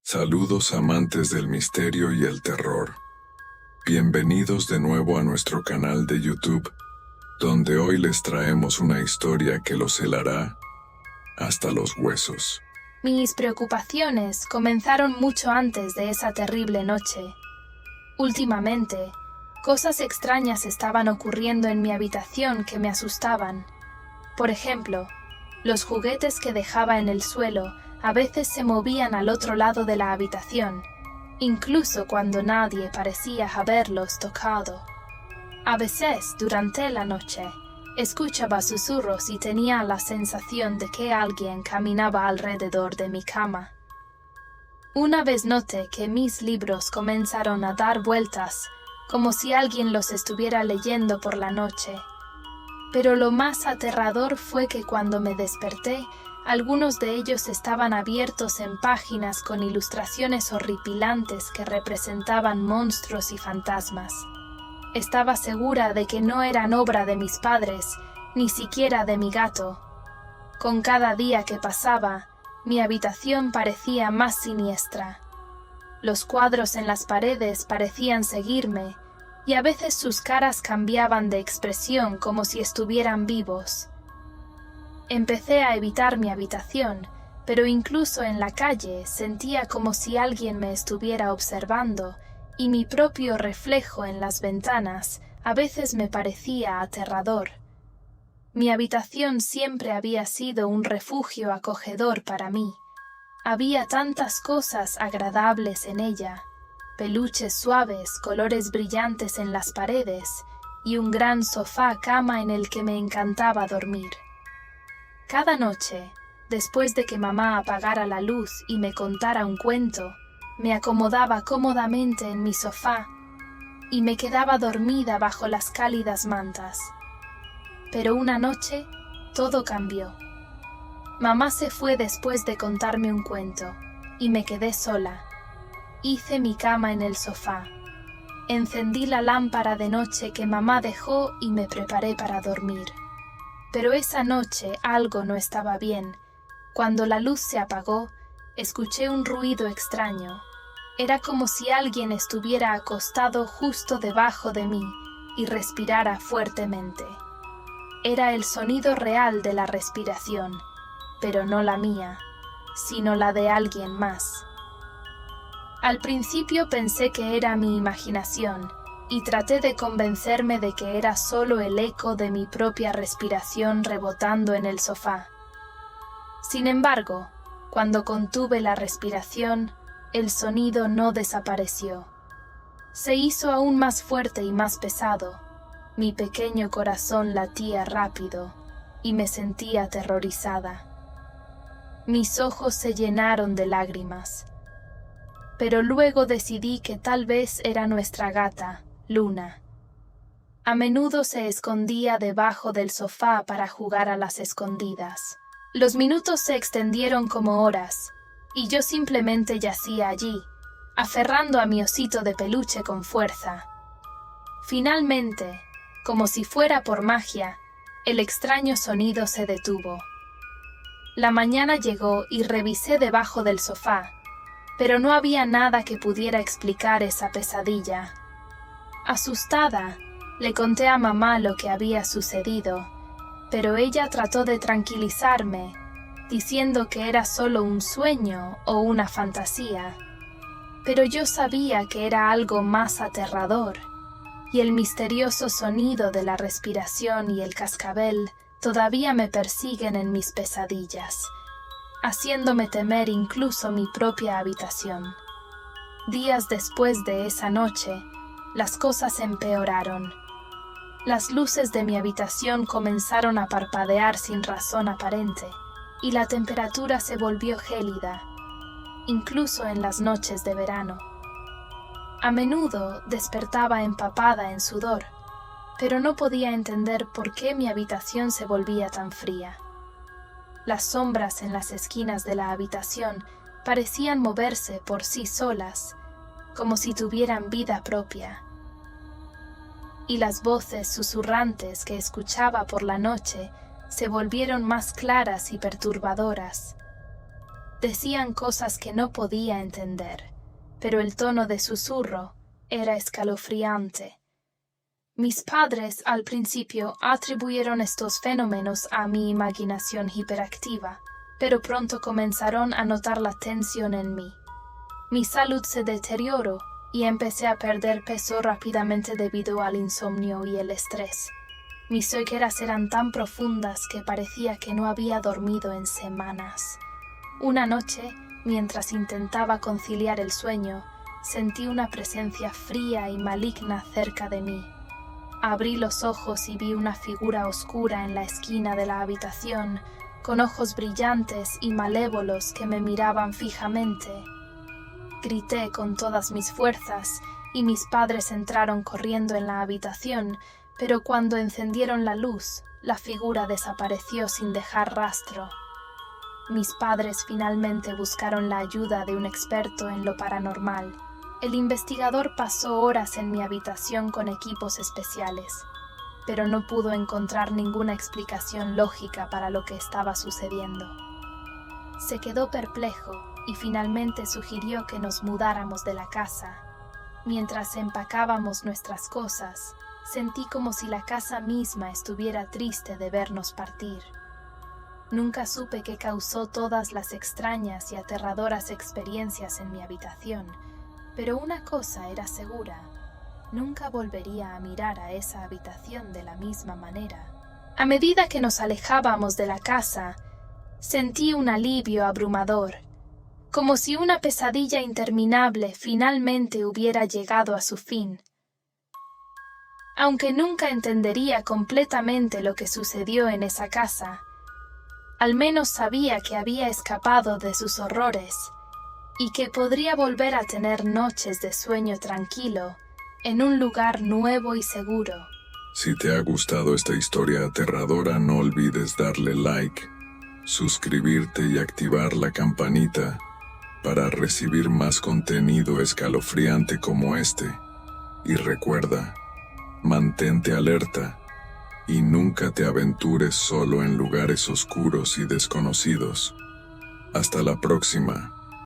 Saludos amantes del misterio y el terror. Bienvenidos de nuevo a nuestro canal de YouTube, donde hoy les traemos una historia que los helará hasta los huesos. Mis preocupaciones comenzaron mucho antes de esa terrible noche. Últimamente, cosas extrañas estaban ocurriendo en mi habitación que me asustaban. Por ejemplo, los juguetes que dejaba en el suelo a veces se movían al otro lado de la habitación, incluso cuando nadie parecía haberlos tocado. A veces, durante la noche, escuchaba susurros y tenía la sensación de que alguien caminaba alrededor de mi cama. Una vez noté que mis libros comenzaron a dar vueltas, como si alguien los estuviera leyendo por la noche. Pero lo más aterrador fue que cuando me desperté, algunos de ellos estaban abiertos en páginas con ilustraciones horripilantes que representaban monstruos y fantasmas. Estaba segura de que no eran obra de mis padres, ni siquiera de mi gato. Con cada día que pasaba, mi habitación parecía más siniestra. Los cuadros en las paredes parecían seguirme, y a veces sus caras cambiaban de expresión como si estuvieran vivos. Empecé a evitar mi habitación, pero incluso en la calle sentía como si alguien me estuviera observando, y mi propio reflejo en las ventanas a veces me parecía aterrador. Mi habitación siempre había sido un refugio acogedor para mí. Había tantas cosas agradables en ella, peluches suaves, colores brillantes en las paredes, y un gran sofá-cama en el que me encantaba dormir. Cada noche, después de que mamá apagara la luz y me contara un cuento, me acomodaba cómodamente en mi sofá y me quedaba dormida bajo las cálidas mantas. Pero una noche, todo cambió. Mamá se fue después de contarme un cuento, y me quedé sola. Hice mi cama en el sofá. Encendí la lámpara de noche que mamá dejó y me preparé para dormir. Pero esa noche algo no estaba bien. Cuando la luz se apagó, escuché un ruido extraño. Era como si alguien estuviera acostado justo debajo de mí y respirara fuertemente. Era el sonido real de la respiración, pero no la mía, sino la de alguien más. Al principio pensé que era mi imaginación, y traté de convencerme de que era solo el eco de mi propia respiración rebotando en el sofá. Sin embargo, cuando contuve la respiración, el sonido no desapareció. Se hizo aún más fuerte y más pesado. Mi pequeño corazón latía rápido, y me sentía aterrorizada. Mis ojos se llenaron de lágrimas. Pero luego decidí que tal vez era nuestra gata, Luna. A menudo se escondía debajo del sofá para jugar a las escondidas. Los minutos se extendieron como horas, y yo simplemente yacía allí, aferrando a mi osito de peluche con fuerza. Finalmente, como si fuera por magia, el extraño sonido se detuvo. La mañana llegó y revisé debajo del sofá, pero no había nada que pudiera explicar esa pesadilla. Asustada, le conté a mamá lo que había sucedido, pero ella trató de tranquilizarme, diciendo que era solo un sueño o una fantasía. Pero yo sabía que era algo más aterrador, y el misterioso sonido de la respiración y el cascabel todavía me persiguen en mis pesadillas, haciéndome temer incluso mi propia habitación. Días después de esa noche, las cosas empeoraron. Las luces de mi habitación comenzaron a parpadear sin razón aparente, y la temperatura se volvió gélida, incluso en las noches de verano. A menudo despertaba empapada en sudor, pero no podía entender por qué mi habitación se volvía tan fría. Las sombras en las esquinas de la habitación parecían moverse por sí solas, como si tuvieran vida propia. Y las voces susurrantes que escuchaba por la noche se volvieron más claras y perturbadoras. Decían cosas que no podía entender, pero el tono de susurro era escalofriante. Mis padres al principio atribuyeron estos fenómenos a mi imaginación hiperactiva, pero pronto comenzaron a notar la tensión en mí. Mi salud se deterioró y empecé a perder peso rápidamente debido al insomnio y el estrés. Mis ojeras eran tan profundas que parecía que no había dormido en semanas. Una noche, mientras intentaba conciliar el sueño, sentí una presencia fría y maligna cerca de mí. Abrí los ojos y vi una figura oscura en la esquina de la habitación, con ojos brillantes y malévolos que me miraban fijamente. Grité con todas mis fuerzas y mis padres entraron corriendo en la habitación, pero cuando encendieron la luz, la figura desapareció sin dejar rastro. Mis padres finalmente buscaron la ayuda de un experto en lo paranormal. El investigador pasó horas en mi habitación con equipos especiales, pero no pudo encontrar ninguna explicación lógica para lo que estaba sucediendo. Se quedó perplejo y finalmente sugirió que nos mudáramos de la casa. Mientras empacábamos nuestras cosas, sentí como si la casa misma estuviera triste de vernos partir. Nunca supe qué causó todas las extrañas y aterradoras experiencias en mi habitación, pero una cosa era segura: nunca volvería a mirar a esa habitación de la misma manera. A medida que nos alejábamos de la casa, sentí un alivio abrumador, como si una pesadilla interminable finalmente hubiera llegado a su fin. Aunque nunca entendería completamente lo que sucedió en esa casa, al menos sabía que había escapado de sus horrores y que podría volver a tener noches de sueño tranquilo en un lugar nuevo y seguro. Si te ha gustado esta historia aterradora, no olvides darle like, suscribirte y activar la campanita para recibir más contenido escalofriante como este. Y recuerda, mantente alerta y nunca te aventures solo en lugares oscuros y desconocidos. Hasta la próxima.